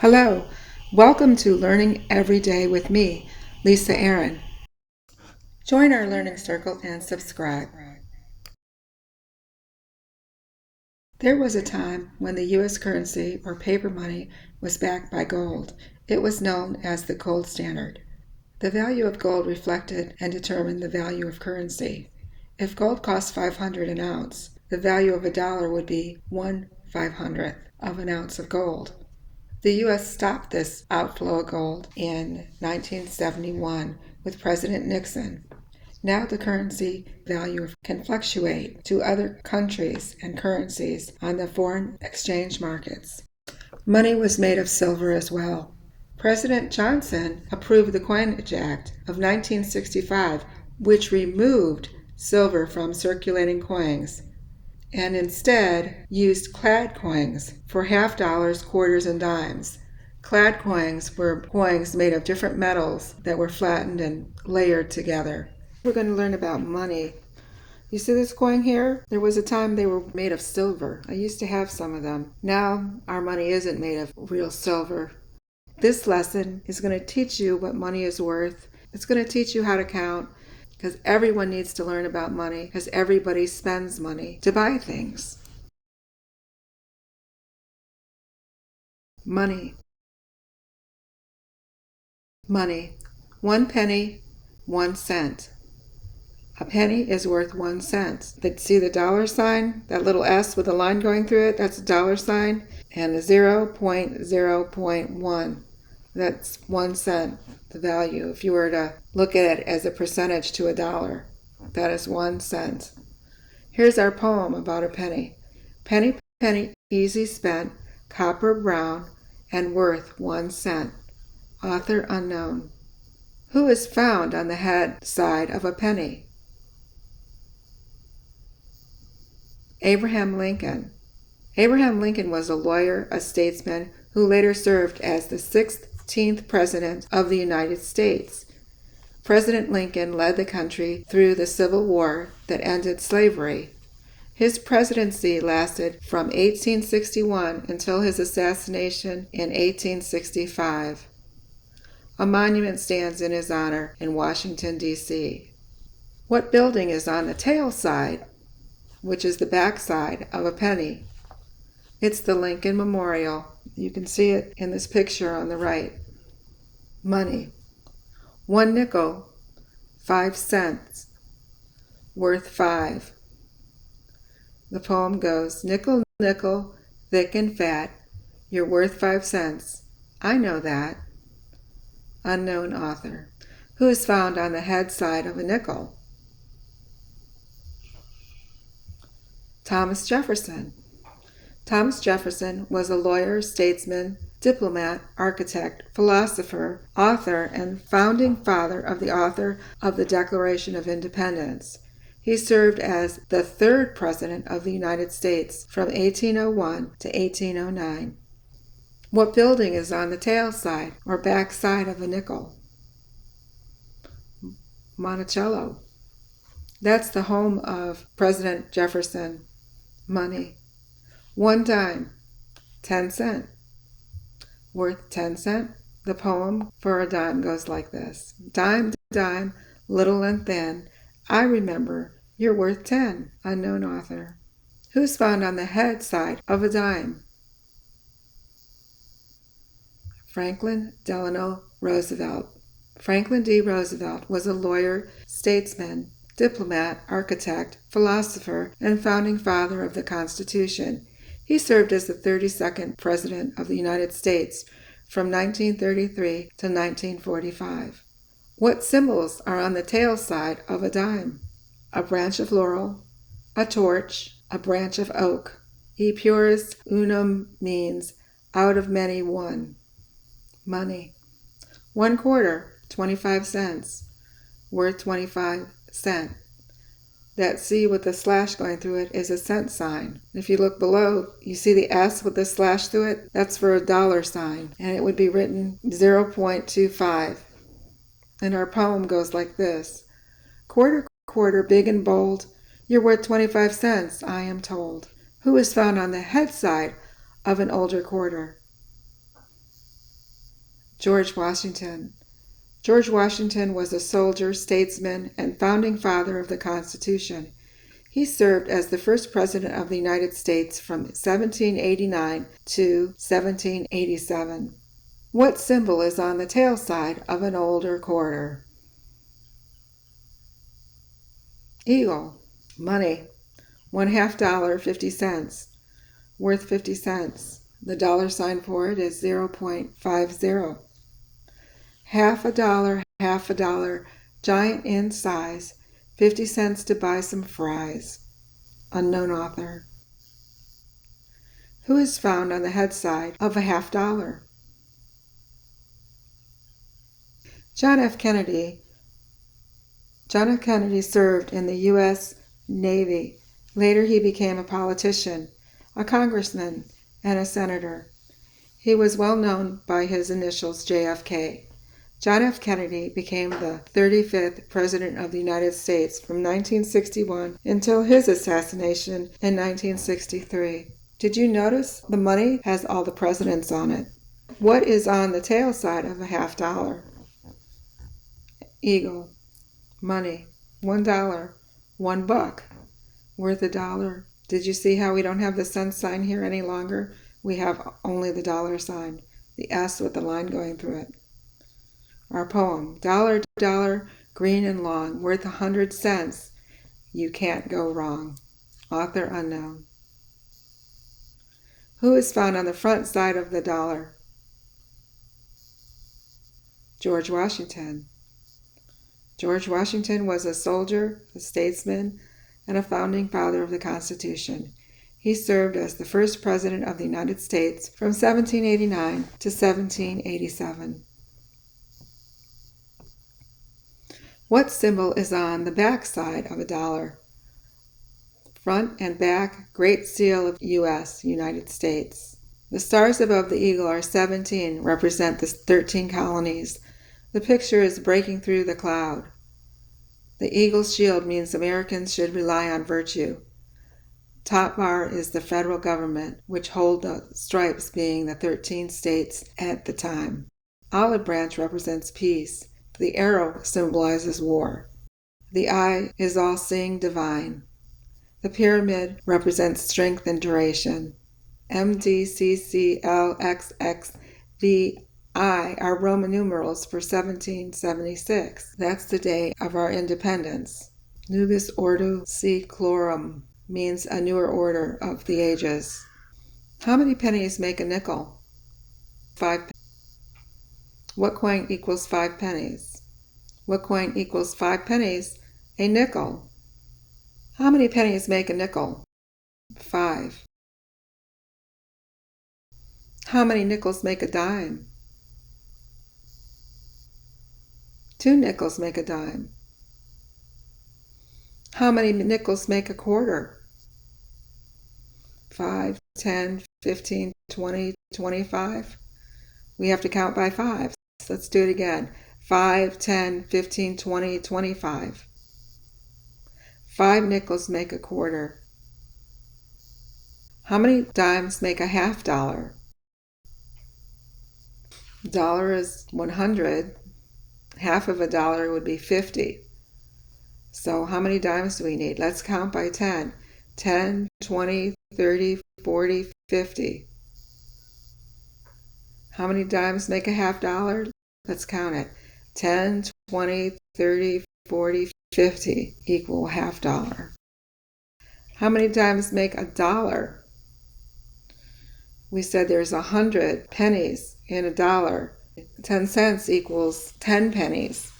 Hello, welcome to Learning Every Day with me, Lisa Aaron. Join our learning circle and subscribe. There was a time when the U.S. currency or paper money was backed by gold. It was known as the gold standard. The value of gold reflected and determined the value of currency. If gold cost 500 an ounce, the value of a dollar would be 1/500th of an ounce of gold. The U.S. stopped this outflow of gold in 1971 with President Nixon. Now the currency value can fluctuate to other countries and currencies on the foreign exchange markets. Money was made of silver as well. President Johnson approved the Coinage Act of 1965, which removed silver from circulating coins and instead used clad coins for half dollars, quarters, and dimes. Clad coins were coins made of different metals that were flattened and layered together. We're going to learn about money. You see this coin here? There was a time they were made of silver. I used to have some of them. Now our money isn't made of real silver. This lesson is going to teach you what money is worth. It's going to teach you how to count, because everyone needs to learn about money, because everybody spends money to buy things. Money. Money. 1 penny, 1 cent. A penny is worth 1 cent. See the dollar sign? That little S with a line going through it? That's a dollar sign. And the 0.0.1. That's 1 cent, the value. If you were to look at it as a percentage to a dollar, that is 1 cent. Here's our poem about a penny. Penny, penny, easy spent, copper brown, and worth 1 cent. Author unknown. Who is found on the head side of a penny? Abraham Lincoln. Abraham Lincoln was a lawyer, a statesman, who later served as the 16th President of the United States. President Lincoln led the country through the Civil War that ended slavery. His presidency lasted from 1861 until his assassination in 1865. A monument stands in his honor in Washington, D.C. What building is on the tail side, which is the back side of a penny? It's the Lincoln Memorial. You can see it in this picture on the right. Money. 1 nickel, 5 cents, worth 5. The poem goes, nickel, nickel, thick and fat, you're worth 5 cents. I know that. Unknown author. Who is found on the head side of a nickel? Thomas Jefferson. Thomas Jefferson was a lawyer, statesman, diplomat, architect, philosopher, author, and founding father of the author of the Declaration of Independence. He served as the 3rd President of the United States from 1801 to 1809. What building is on the tail side or back side of a nickel? Monticello. That's the home of President Jefferson. Money. 1 dime, 10 cents. Worth 10 cents. The poem for a dime goes like this. Dime, dime, little and thin, I remember you're worth 10. Unknown author. Who's found on the head side of a dime? Franklin Delano Roosevelt. Franklin D. Roosevelt was a lawyer, statesman, diplomat, architect, philosopher, and founding father of the Constitution. He served as the 32nd President of the United States from 1933 to 1945. What symbols are on the tail side of a dime? A branch of laurel, a torch, a branch of oak. E pluribus unum means out of many one. Money. 1 quarter, 25 cents, worth 25 cents. That C with the slash going through it is a cent sign. If you look below, you see the S with the slash through it? That's for a dollar sign, and it would be written 0.25. And our poem goes like this. Quarter, quarter, big and bold, you're worth 25 cents, I am told. Who is found on the head side of an older quarter? George Washington. George Washington was a soldier, statesman, and founding father of the Constitution. He served as the first president of the United States from 1789 to 1787. What symbol is on the tail side of an older quarter? Eagle. Money. $1/2, 50 cents. Worth 50 cents. The dollar sign for it is 0.50. Half a dollar, giant in size, 50 cents to buy some fries. Unknown author. Who is found on the head side of a $50? John F. Kennedy. John F. Kennedy served in the U.S. Navy. Later he became a politician, a congressman, and a senator. He was well known by his initials JFK. John F. Kennedy became the 35th President of the United States from 1961 until his assassination in 1963. Did you notice the money has all the presidents on it? What is on the tail side of a $50? Eagle. Money. $1. $1. Worth $1. Did you see how we don't have the cent sign here any longer? We have only the dollar sign, the S with the line going through it. Our poem, dollar, dollar, green and long, worth 100 cents. You can't go wrong. Author unknown. Who is found on the front side of the dollar? George Washington. George Washington was a soldier, a statesman, and a founding father of the Constitution. He served as the first president of the United States from 1789 to 1787. What symbol is on the back side of a dollar? Front and back, Great Seal of U.S., United States. The stars above the eagle are 17, represent the 13 colonies. The picture is breaking through the cloud. The eagle's shield means Americans should rely on virtue. Top bar is the federal government, which hold the stripes being the 13 states at the time. Olive branch represents peace. The arrow symbolizes war. The eye is all-seeing divine. The pyramid represents strength and duration. MDCCLXXVI are Roman numerals for 1776. That's the day of our independence. Nubis Ordo Seclorum means a newer order of the ages. How many pennies make a nickel? 5. What coin equals 5 pennies? What coin equals 5 pennies? A nickel. How many pennies make a nickel? 5. How many nickels make a dime? 2 nickels make a dime. How many nickels make a quarter? 5, 10, 15, 20, 25. We have to count by 5. Let's do it again. 5, 10, 15, 20, 25. 5 nickels make a quarter. How many dimes make a $50? Dollar is 100. Half of a dollar would be 50. So how many dimes do we need? Let's count by 10. 10, 20, 30, 40, 50. How many dimes make a $50? Let's count it. 10, 20, 30, 40, 50 equal $50. How many dimes make a dollar? We said there's 100 pennies in a dollar. 10 cents equals 10 pennies.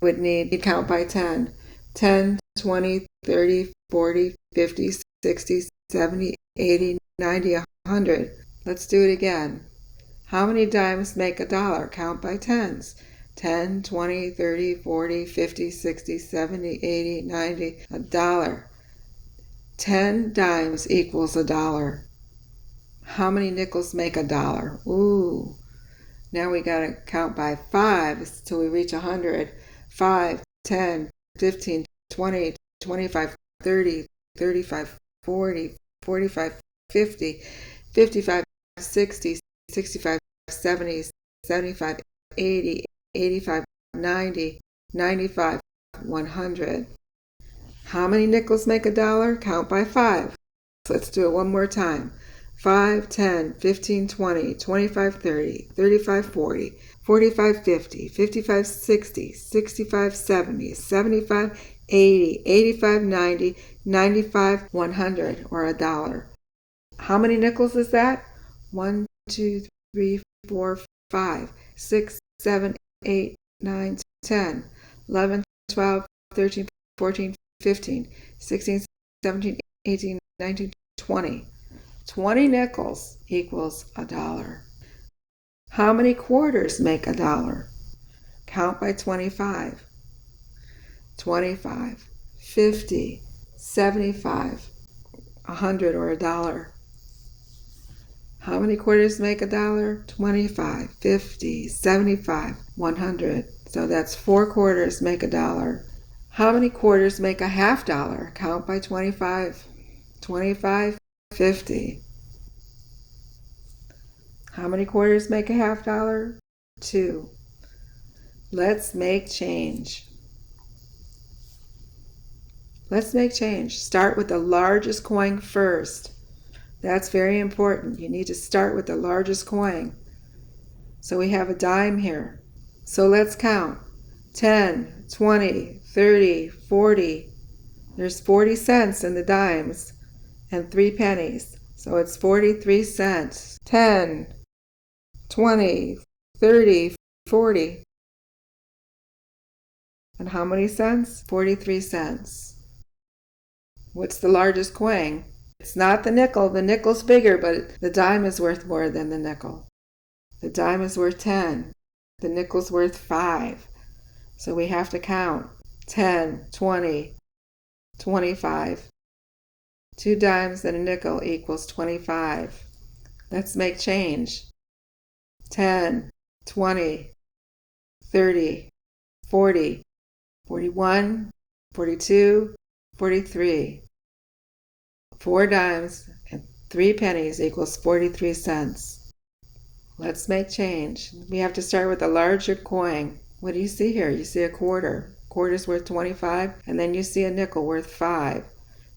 Would need to count by 10. 10, 20, 30, 40, 50, 60, 70, 80, 90, 100. Let's do it again. How many dimes make a dollar? Count by tens. 10, 20, 30, 40, 50, 60, 70, 80, 90, a dollar. 10 dimes equals a dollar. How many nickels make a dollar? Ooh. Now we got to count by 5 till we reach 100. 5, 10, 15, 20, 25, 30, 35, 40, 45, 50, 55, 60, 65, 70, 75, 80, 85, 90, 95, 100. How many nickels make a dollar? Count by 5. Let's do it one more time. 5, 10, 15, 20, 25, 30, 35, 40, 45, 50, 55, 60, 65, 70, 75, 80, 85, 90, 95, 100, or a dollar. How many nickels is that? 1, 2, 3, 4, 5, 6, 7, 8, 9, 10, 11, 12, 13, 14, 15, 16, 17, 18, 19, 20. 20 nickels equals a dollar. How many quarters make a dollar? Count by 25. 25, 50, 75, 100, or a dollar. How many quarters make a dollar? 25, 50, 75, 100. So that's 4 quarters make a dollar. How many quarters make a half dollar? Count by 25. 25, 50. How many quarters make a half dollar? 2. Let's make change. Let's make change. Start with the largest coin first. That's very important. You need to start with the largest coin. So we have a dime here. So let's count. 10, 20, 30, 40. There's 40 cents in the dimes and 3 pennies. So it's 43 cents. 10, 20, 30, 40. And how many cents? 43 cents. What's the largest coin? It's not the nickel. The nickel's bigger, but the dime is worth more than the nickel. The dime is worth 10. The nickel's worth 5. So we have to count. 10, 20, 25. 2 dimes and a nickel equals 25. Let's make change. 10, 20, 30, 40, 41, 42, 43. 4 dimes and 3 pennies equals 43 cents. Let's make change. We have to start with a larger coin. What do you see here? You see a quarter. Quarter's worth 25, and then you see a nickel worth 5.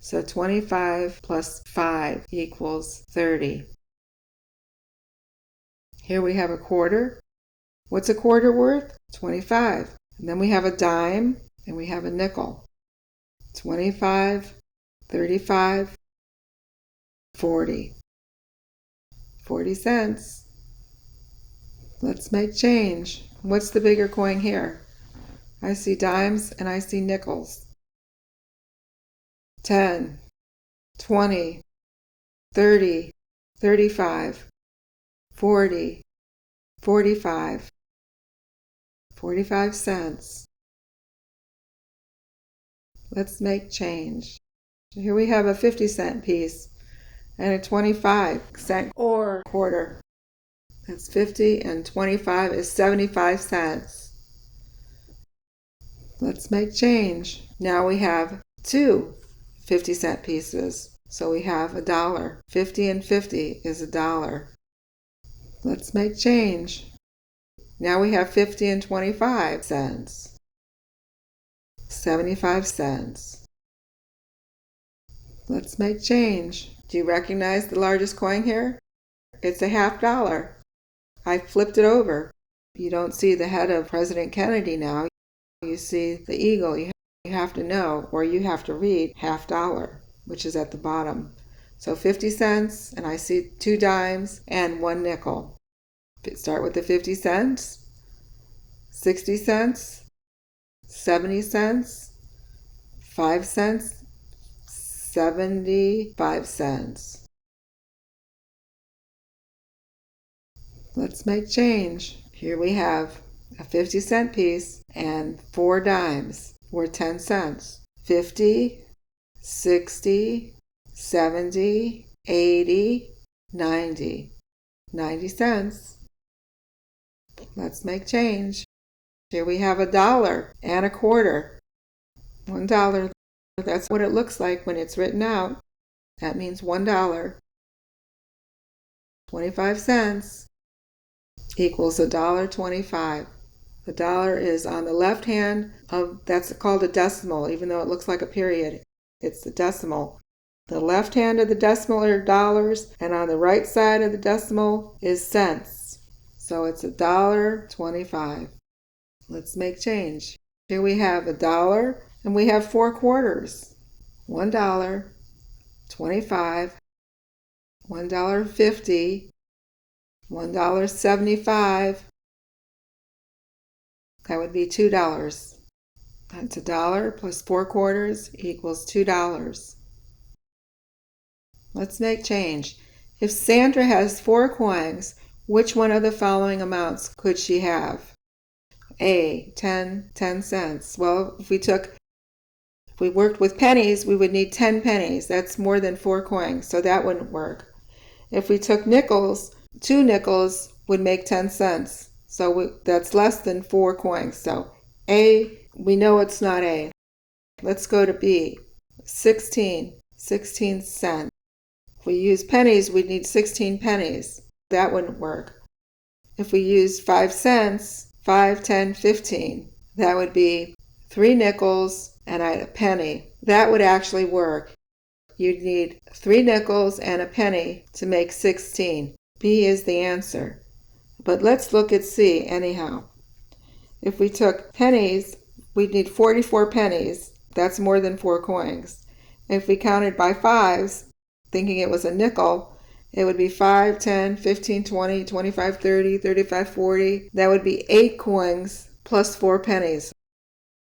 So 25 plus 5 equals 30. Here we have a quarter. What's a quarter worth? 25. And then we have a dime, and we have a nickel. 25, 35, 40. 40 cents. Let's make change. What's the bigger coin here? I see dimes and I see nickels. 10, 20, 30, 35, 40, 45. 45 cents. Let's make change. Here we have a 50-cent piece and a 25-cent or quarter. That's 50 and 25 is 75 cents. Let's make change. Now we have 2 50-cent pieces. So we have a dollar. 50 and 50 is a dollar. Let's make change. Now we have 50 and 25 cents. 75 cents. Let's make change. Do you recognize the largest coin here? It's a half dollar. I flipped it over. You don't see the head of President Kennedy now. You see the eagle. You have to know, or you have to read half dollar, which is at the bottom. So 50 cents, and I see 2 dimes and 1 nickel. Start with the 50 cents, 60 cents, 70 cents, 5 cents, 75 cents. Let's make change. Here we have a 50-cent piece and 4 dimes worth 10 cents. 50, 60, 70, 80, 90. 90 cents. Let's make change. Here we have a dollar and a quarter. $1. That's what it looks like when it's written out. That means $1. 25 cents. equals $1.25. The dollar is on the left hand of, that's called a decimal, even though it looks like a period. It's the decimal. The left hand of the decimal are dollars, and on the right side of the decimal is cents. So it's $1.25. Let's make change. Here we have $1, and we have 4 quarters. $1, 25, $1.50, $1.75. That would be $2. That's $1 plus 4 quarters equals $2. Let's make change. If Sandra has 4 coins, which one of the following amounts could she have? A, 10 cents. Well, if we worked with pennies, we would need 10 pennies. That's more than 4 coins, so that wouldn't work. If we took nickels, 2 nickels would make 10 cents. So that's less than 4 coins. So A, we know it's not A. Let's go to B. 16 cents. If we use pennies, we'd need 16 pennies. That wouldn't work. If we used 5 cents, 5, 10, 15, that would be 3 nickels and a penny. That would actually work. You'd need 3 nickels and a penny to make 16. B is the answer. But let's look at C anyhow. If we took pennies, we'd need 44 pennies. That's more than 4 coins. If we counted by fives, thinking it was a nickel, it would be 5, 10, 15, 20, 25, 30, 35, 40. That would be 8 coins plus 4 pennies.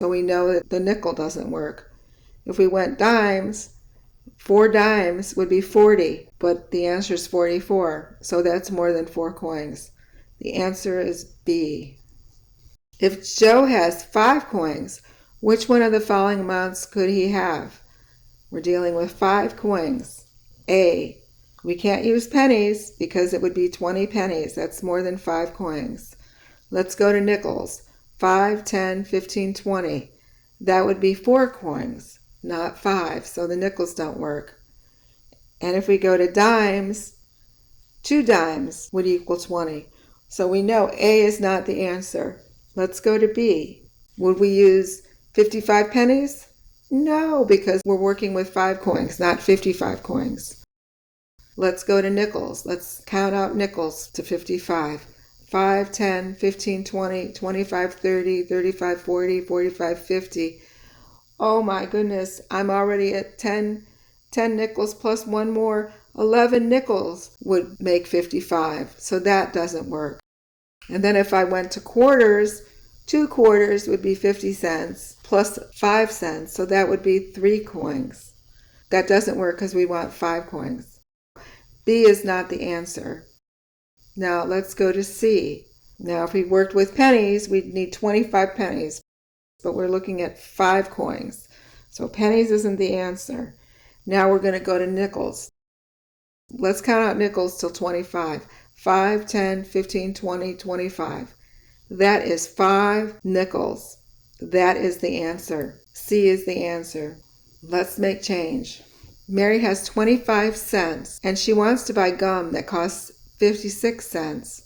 So we know that the nickel doesn't work. If we went dimes, 4 dimes would be 40, but the answer is 44. So that's more than 4 coins. The answer is B. If Joe has 5 coins, which one of the following amounts could he have? We're dealing with 5 coins. A, we can't use pennies because it would be 20 pennies. That's more than 5 coins. Let's go to nickels. 5, 10, 15, 20. That would be 4 coins, not 5. So the nickels don't work. And if we go to dimes, 2 dimes would equal 20. So we know A is not the answer. Let's go to B. Would we use 55 pennies? No, because we're working with 5 coins, not 55 coins. Let's go to nickels. Let's count out nickels to 55. 5, 10, 15, 20, 25, 30, 35, 40, 45, 50. Oh my goodness, I'm already at 10 nickels plus 1 more. 11 nickels would make 55, so that doesn't work. And then if I went to quarters, 2 quarters would be 50 cents plus 5 cents, so that would be 3 coins. That doesn't work because we want 5 coins. B is not the answer. Now let's go to C. Now if we worked with pennies, we'd need 25 pennies, but we're looking at 5 coins. So pennies isn't the answer. Now we're going to go to nickels. Let's count out nickels till 25. 5, 10, 15, 20, 25. That is 5 nickels. That is the answer. C is the answer. Let's make change. Mary has 25 cents and she wants to buy gum that costs 56 cents.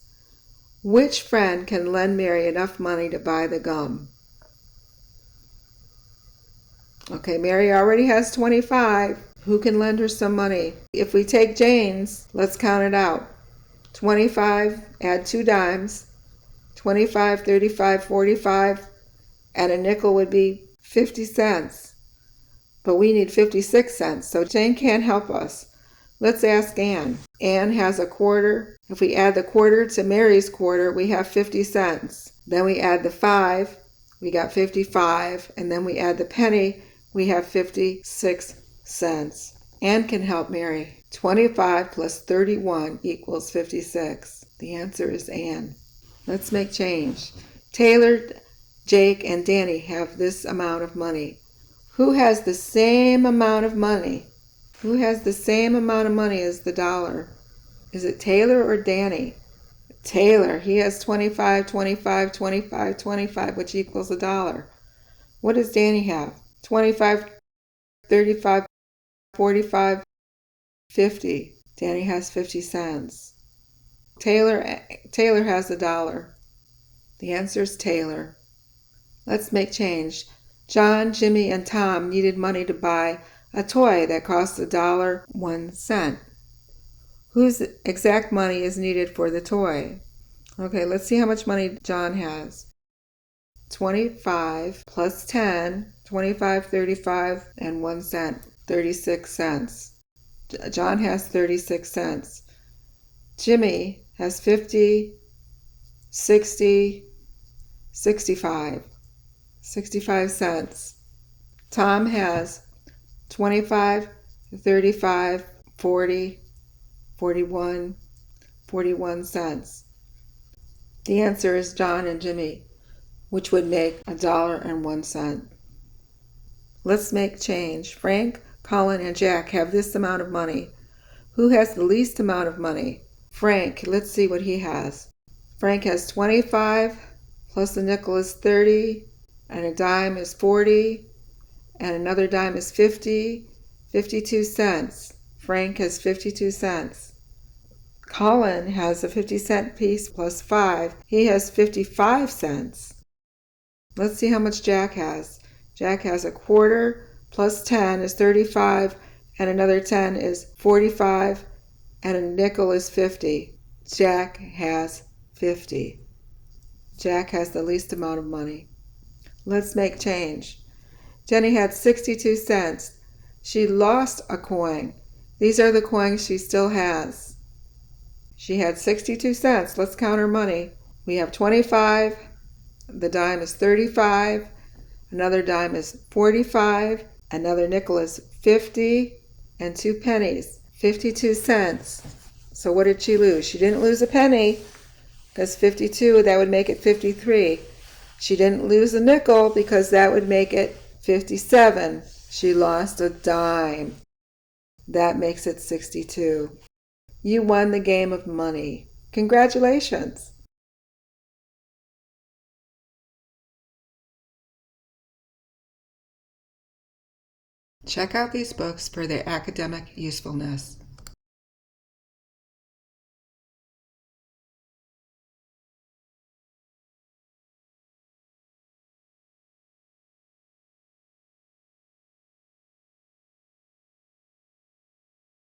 Which friend can lend Mary enough money to buy the gum? Okay, Mary already has 25. Who can lend her some money? If we take Jane's, let's count it out. 25, add 2 dimes, 25, 35, 45, and a nickel would be 50 cents. But we need 56 cents, so Jane can't help us. Let's ask Anne. Anne has a quarter. If we add the quarter to Mary's quarter, we have 50 cents. Then we add the 5, we got 55, and then we add the penny, we have 56 cents. Anne can help Mary. 25 plus 31 equals 56. The answer is Anne. Let's make change. Taylor, Jake, and Danny have this amount of money. Who has the same amount of money? Who has the same amount of money as the dollar? Is it Taylor or Danny? Taylor. He has 25, 25, 25, 25, which equals $1. What does Danny have? 25, 35, 45, 50. Danny has 50 cents. Taylor has $1. The answer is Taylor. Let's make change. John, Jimmy, and Tom needed money to buy a toy that cost $1.01. Whose exact money is needed for the toy? Okay, let's see how much money John has. 25 plus 10, 25, 35, and 1 cent, 36 cents. John has 36 cents. Jimmy has 50, 60, 65, 65 cents. Tom has 25, 35, 40, 41, 41 cents. The answer is John and Jimmy, which would make $1.01. Let's make change. Frank, Colin, and Jack have this amount of money. Who has the least amount of money? Frank. Let's see what he has. Frank has 25, plus a nickel is 30, and a dime is 40, and another dime is 50, 52 cents. Frank has 52 cents. Colin has a 50-cent piece plus 5. He has 55 cents. Let's see how much Jack has. Jack has a quarter plus 10 is 35, and another 10 is 45, and a nickel is 50. Jack has 50. Jack has the least amount of money. Let's make change. Jenny had 62 cents. She lost a coin. These are the coins she still has. She had 62 cents. Let's count her money. We have 25. The dime is 35. Another dime is 45. Another nickel is 50. And 2 pennies, 52 cents. So what did she lose? She didn't lose a penny, because 52, that would make it 53. She didn't lose a nickel, because that would make it 57. She lost a dime. That makes it 62. You won the game of money. Congratulations! Check out these books for their academic usefulness.